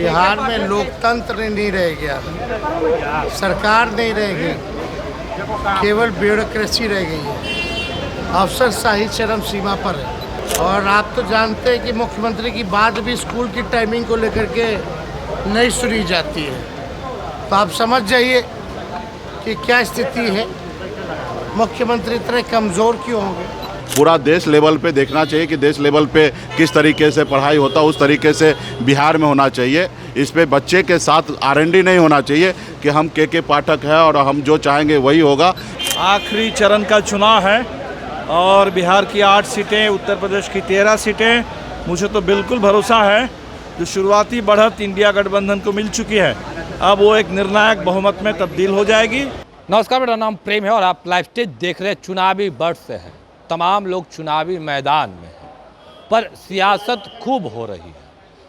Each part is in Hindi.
बिहार में लोकतंत्र नहीं रह गया, सरकार नहीं रह गई, केवल ब्यूरोक्रेसी रह गई है। अफसरशाही चरम सीमा पर है। और आप तो जानते हैं कि मुख्यमंत्री की बात भी स्कूल की टाइमिंग को लेकर के नहीं सुनी जाती है। तो आप समझ जाइए कि क्या स्थिति है। मुख्यमंत्री इतने कमज़ोर क्यों होंगे। पूरा देश लेवल पे देखना चाहिए कि देश लेवल पे किस तरीके से पढ़ाई होता है, उस तरीके से बिहार में होना चाहिए। इस पे बच्चे के साथ आरएनडी नहीं होना चाहिए कि हम के पाठक है और हम जो चाहेंगे वही होगा। आखिरी चरण का चुनाव है और बिहार की 8 सीटें, उत्तर प्रदेश की 13 सीटें। मुझे तो बिल्कुल भरोसा है जो शुरुआती बढ़त इंडिया गठबंधन को मिल चुकी है, अब वो एक निर्णायक बहुमत में तब्दील हो जाएगी। नमस्कार, मेरा नाम प्रेम है और आप लाइव स्टेज देख रहे हैं। चुनावी बढ़ से है, तमाम लोग चुनावी मैदान में हैं, पर सियासत खूब हो रही है।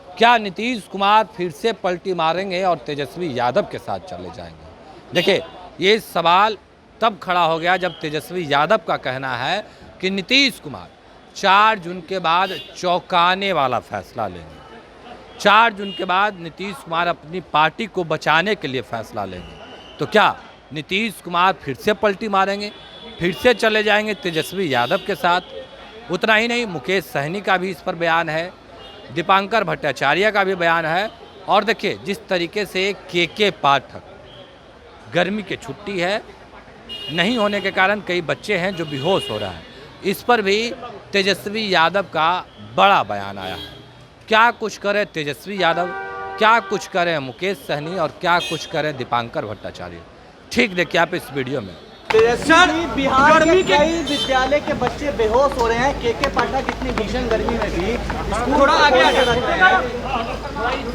क्या नीतीश कुमार फिर से पलटी मारेंगे और तेजस्वी यादव के साथ चले जाएंगे? देखिए, ये सवाल तब खड़ा हो गया जब तेजस्वी यादव का कहना है कि नीतीश कुमार 4 जून के बाद चौंकाने वाला फैसला लेंगे। 4 जून के बाद नीतीश कुमार अपनी पार्टी को बचाने के लिए फैसला लेंगे। तो क्या नीतीश कुमार फिर से पलटी मारेंगे, फिर से चले जाएंगे तेजस्वी यादव के साथ? उतना ही नहीं, मुकेश सहनी का भी इस पर बयान है, दीपांकर भट्टाचार्य का भी बयान है। और देखिए, जिस तरीके से के पाठक, गर्मी की छुट्टी है, नहीं होने के कारण कई बच्चे हैं जो बेहोश हो रहा है, इस पर भी तेजस्वी यादव का बड़ा बयान आया है। क्या कुछ करे तेजस्वी यादव, क्या कुछ करें मुकेश सहनी और क्या कुछ करें दीपांकर भट्टाचार्य, ठीक देखिए आप इस वीडियो में। बिहार के कई विद्यालय के बच्चे बेहोश हो रहे हैं। के पाठक इतनी भीषण गर्मी में भी थोड़ा आगे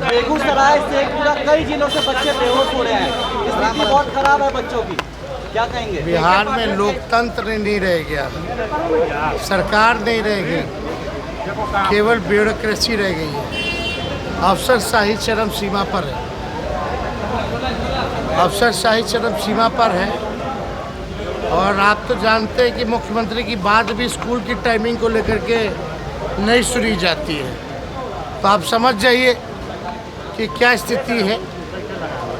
बेगूसराय से पूरा कई जिलों से बच्चे बेहोश हो रहे हैं। स्थिति बहुत खराब है बच्चों की, क्या कहेंगे। बिहार में लोकतंत्र नहीं रह गया, सरकार नहीं रह गई, केवल ब्यूरोक्रेसी रह गई है। अफसरशाही चरम सीमा पर है, अफसरशाही चरम सीमा पर है। और आप तो जानते हैं कि मुख्यमंत्री की बात भी स्कूल की टाइमिंग को लेकर के नहीं सुनी जाती है। तो आप समझ जाइए कि क्या स्थिति है।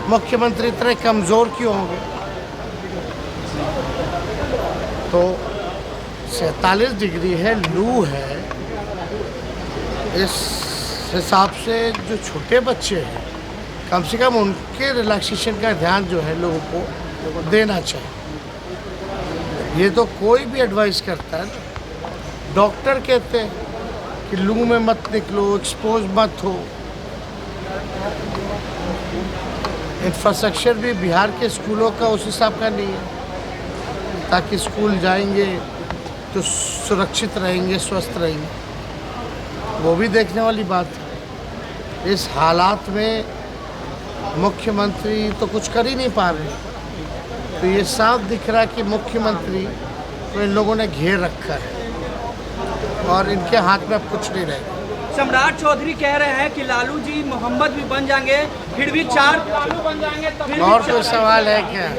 मुख्यमंत्री इतने कमज़ोर क्यों होंगे। तो 47 डिग्री है, लू है, इस हिसाब से जो छोटे बच्चे हैं कम से कम उनके रिलैक्सेशन का ध्यान जो है लोगों को देना चाहिए। ये तो कोई भी एडवाइस करता है ना। डॉक्टर कहते हैं कि लू में मत निकलो, एक्सपोज मत हो। इंफ्रास्ट्रक्चर भी बिहार के स्कूलों का उस हिसाब का नहीं है ताकि स्कूल जाएंगे तो सुरक्षित रहेंगे, स्वस्थ रहेंगे। वो भी देखने वाली बात है। इस हालात में मुख्यमंत्री तो कुछ कर ही नहीं पा रहे। तो ये साफ दिख रहा है कि मुख्यमंत्री को इन लोगों ने घेर रखा है और इनके हाथ में अब कुछ नहीं रहेगा। सम्राट चौधरी कह रहे हैं कि लालू जी मोहम्मद भी बन जाएंगे, फिर भी 4 लालू बन जाएंगे। और कोई सवाल है क्या?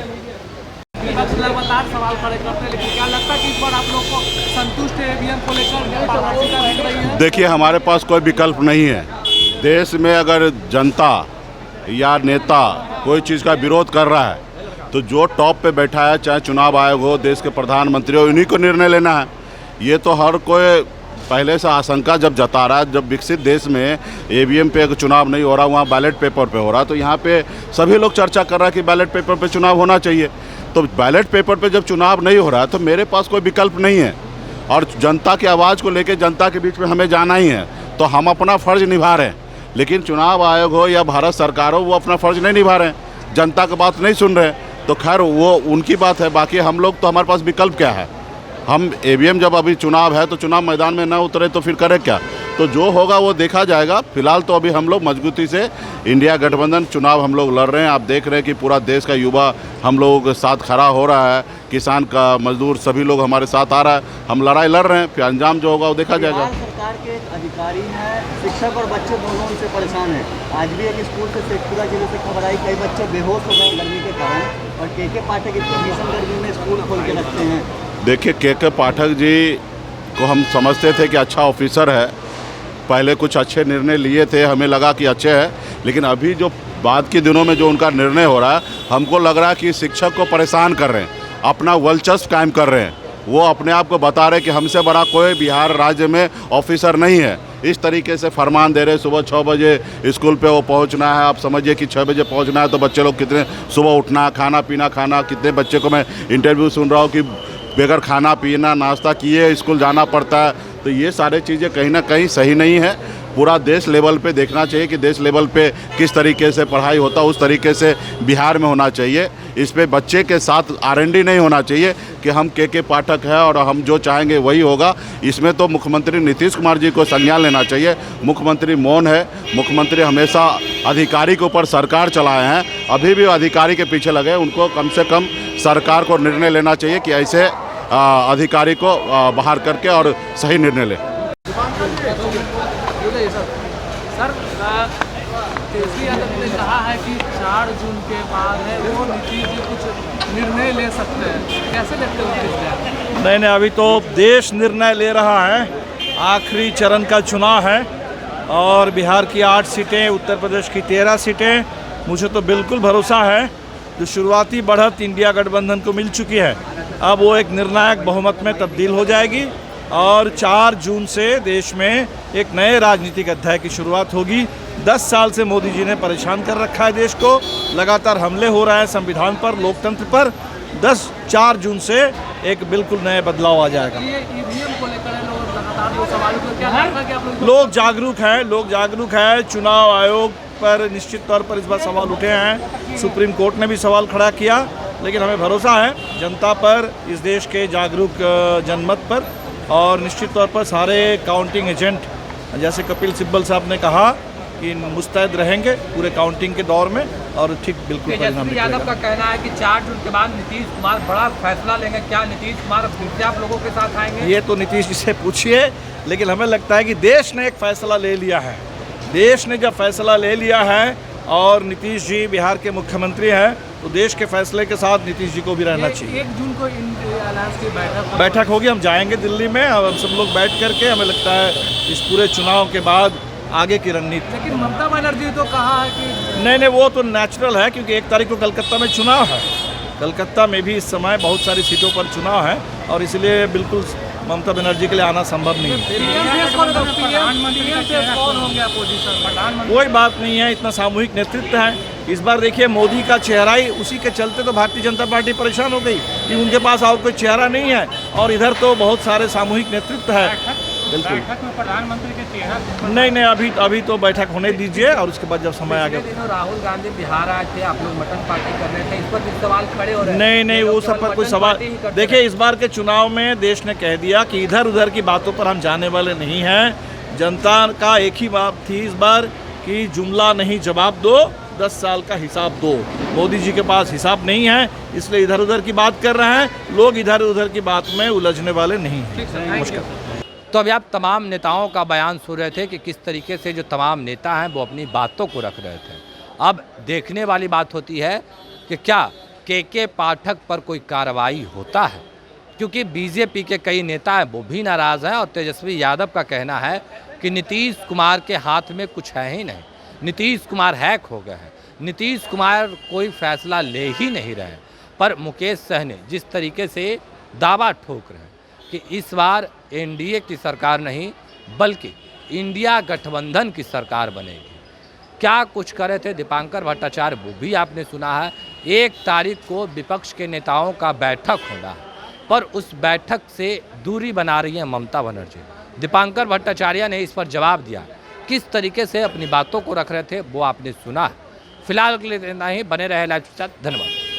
लगातार सवाल खड़े करते हैं, लेकिन क्या लगता है कि इस बार आप लोग को संतुष्ट है ईवीएम को लेकर? देखिए, हमारे पास कोई विकल्प नहीं है। देश में अगर जनता या नेता कोई चीज़ का विरोध कर रहा है तो जो टॉप पे बैठा है, चाहे चुनाव आयोग हो, देश के प्रधानमंत्री हो, इन्हीं को निर्णय लेना है। ये तो हर कोई पहले से आशंका जब जता रहा है। जब विकसित देश में ईवीएम पे चुनाव नहीं हो रहा, वहाँ बैलेट पेपर पे हो रहा, तो यहाँ पे सभी लोग चर्चा कर रहा है कि बैलेट पेपर पे चुनाव होना चाहिए। तो बैलेट पेपर पे जब चुनाव नहीं हो रहा है तो मेरे पास कोई विकल्प नहीं है और जनता की आवाज़ को लेकर जनता के बीच में हमें जाना ही है। तो हम अपना फ़र्ज़ निभा रहे हैं, लेकिन चुनाव आयोग हो या भारत सरकार हो, वो अपना फ़र्ज़ नहीं निभा रहे हैं, जनता की बात नहीं सुन रहे हैं। तो खैर वो उनकी बात है। बाकी हम लोग तो, हमारे पास विकल्प क्या है। हम ईवीएम जब अभी चुनाव है तो चुनाव मैदान में ना उतरे तो फिर करें क्या। तो जो होगा वो देखा जाएगा। फिलहाल तो अभी हम लोग मजबूती से इंडिया गठबंधन चुनाव हम लोग लड़ रहे हैं। आप देख रहे हैं कि पूरा देश का युवा हम लोगों के साथ खड़ा हो रहा है, किसान का, मजदूर, सभी लोग हमारे साथ आ रहा है। हम लड़ाई लड़ रहे हैं, फिर अंजाम जो होगा वो देखा जाएगा। सरकार के अधिकारी हैं, शिक्षक और बच्चे दोनों उनसे परेशान हैं। आज भी एक स्कूल से शेखपुरा जिले से खबर आई, कई बच्चे बेहोश हो गए गर्मी के कारण, और के पाठक इतनी भीषण गर्मी में स्कूल खोल के रखते हैं। देखिए, के पाठक जी को हम समझते थे कि अच्छा ऑफिसर है, पहले कुछ अच्छे निर्णय लिए थे, हमें लगा कि अच्छे हैं, लेकिन अभी जो बाद के दिनों में जो उनका निर्णय हो रहा है, हमको लग रहा है कि शिक्षक को परेशान कर रहे हैं, अपना वर्चस्व कायम कर रहे हैं। वो अपने आप को बता रहे कि हमसे बड़ा कोई बिहार राज्य में ऑफिसर नहीं है। इस तरीके से फरमान दे रहे, सुबह 6 बजे स्कूल पे वो पहुंचना है। आप समझिए कि 6 बजे पहुंचना है तो बच्चे लोग कितने सुबह उठना, खाना पीना खाना, कितने बच्चे को मैं इंटरव्यू सुन रहा हूँ कि बगैर खाना पीना नाश्ता किए स्कूल जाना पड़ता है। तो ये सारी चीज़ें कहीं ना कहीं सही नहीं है। पूरा देश लेवल पे देखना चाहिए कि देश लेवल पे किस तरीके से पढ़ाई होता है, उस तरीके से बिहार में होना चाहिए। इस पे बच्चे के साथ R&D नहीं होना चाहिए कि हम के पाठक है और हम जो चाहेंगे वही होगा। इसमें तो मुख्यमंत्री नीतीश कुमार जी को संज्ञान लेना चाहिए। मुख्यमंत्री मौन है। मुख्यमंत्री हमेशा अधिकारी के ऊपर सरकार चलाए हैं, अभी भी अधिकारी के पीछे लगे। उनको कम से कम सरकार को निर्णय लेना चाहिए कि ऐसे अधिकारी को बाहर करके और सही निर्णय ले। सर, तेजस्वी यादव ने कहा है कि 4 जून के बाद है वो नीतीश जी कुछ निर्णय ले सकते हैं, कैसे देखते हो? नहीं, अभी तो देश निर्णय ले रहा है। आखिरी चरण का चुनाव है और बिहार की 8 सीटें, उत्तर प्रदेश की 13 सीटें। मुझे तो बिल्कुल भरोसा है जो शुरुआती बढ़त इंडिया गठबंधन को मिल चुकी है, अब वो एक निर्णायक बहुमत में तब्दील हो जाएगी और 4 जून से देश में एक नए राजनीतिक अध्याय की शुरुआत होगी। 10 साल से मोदी जी ने परेशान कर रखा है देश को, लगातार हमले हो रहे हैं संविधान पर, लोकतंत्र पर। 4 जून से एक बिल्कुल नए बदलाव आ जाएगा। ये ईवीएम को लेकर लोग लगातार जो सवालों को क्या लगता है कि आप लोग जागरूक हैं। चुनाव आयोग पर निश्चित तौर पर इस बार सवाल उठे हैं। सुप्रीम कोर्ट ने भी सवाल खड़ा किया, लेकिन हमें भरोसा है जनता पर, इस देश के जागरूक जनमत पर। और निश्चित तौर पर सारे काउंटिंग एजेंट, जैसे कपिल सिब्बल साहब ने कहा कि मुस्तैद रहेंगे पूरे काउंटिंग के दौर में और ठीक बिल्कुल परिणाम तेजस्वी यादव का कहना है कि 4 जून के बाद नीतीश कुमार बड़ा फैसला लेंगे। क्या नीतीश कुमार फिर से आप लोगों के साथ आएंगे? ये तो नीतीश जी से पूछिए, लेकिन हमें लगता है कि देश ने एक फैसला ले लिया है। देश ने जब फैसला ले लिया है और नीतीश जी बिहार के मुख्यमंत्री हैं, तो देश के फैसले के साथ नीतीश जी को भी रहना चाहिए। 1 जून को अलायंस की बैठक होगी, हम जाएंगे दिल्ली में और हम सब लोग बैठ करके, हमें लगता है इस पूरे चुनाव के बाद आगे की रणनीति। लेकिन ममता बनर्जी तो कहा है कि नहीं, वो तो नेचुरल है, क्योंकि 1 तारीख को कलकत्ता में चुनाव है। कलकत्ता में भी इस समय बहुत सारी सीटों पर चुनाव है और इसलिए बिल्कुल ममता बनर्जी के लिए आना संभव नहीं है। कोई बात नहीं है, इतना सामूहिक नेतृत्व है। इस बार देखिए मोदी का चेहरा ही, उसी के चलते तो भारतीय जनता पार्टी परेशान हो गई कि उनके पास और कोई चेहरा नहीं है और इधर तो बहुत सारे सामूहिक नेतृत्व है। बिल्कुल में प्रधानमंत्री के चेहरा नहीं, अभी तो बैठक होने दीजिए और उसके बाद जब समय आ गया। राहुल गांधी बिहार आए थे, आप लोग मटन पार्टी कर रहे थे, इस पर भी सवाल खड़े हो रहे हैं। नहीं, वो सब पर कोई सवाल। देखिए, इस बार के चुनाव में देश ने कह दिया कि इधर उधर की बातों पर हम जाने वाले नहीं हैं। जनता का एक ही बात थी इस बार कि जुमला नहीं जवाब दो, 10 साल का हिसाब दो। मोदी जी के पास हिसाब नहीं है, इसलिए इधर उधर की बात कर रहे हैं। लोग इधर उधर की बात में उलझने वाले नहीं हैं। नमस्कार। तो अभी आप तमाम नेताओं का बयान सुन रहे थे कि किस तरीके से जो तमाम नेता हैं वो अपनी बातों को रख रहे थे। अब देखने वाली बात होती है कि क्या के पाठक पर कोई कार्रवाई होता है, क्योंकि बीजेपी के कई नेता हैं वो भी नाराज़ हैं और तेजस्वी यादव का कहना है कि नीतीश कुमार के हाथ में कुछ है ही नहीं, नीतीश कुमार हैक हो गए हैं, नीतीश कुमार कोई फैसला ले ही नहीं रहे। पर मुकेश सहनी जिस तरीके से दावा ठोक रहे हैं कि इस बार एनडीए की सरकार नहीं बल्कि इंडिया गठबंधन की सरकार बनेगी। क्या कुछ करे थे दीपांकर भट्टाचार्य, वो भी आपने सुना है। 1 तारीख को विपक्ष के नेताओं का बैठक होना है, पर उस बैठक से दूरी बना रही है ममता बनर्जी। दीपांकर भट्टाचार्य ने इस पर जवाब दिया, किस तरीके से अपनी बातों को रख रहे थे वो आपने सुना है। फिलहाल के लिए इतना ही, बने रहे लाइव के साथ। धन्यवाद।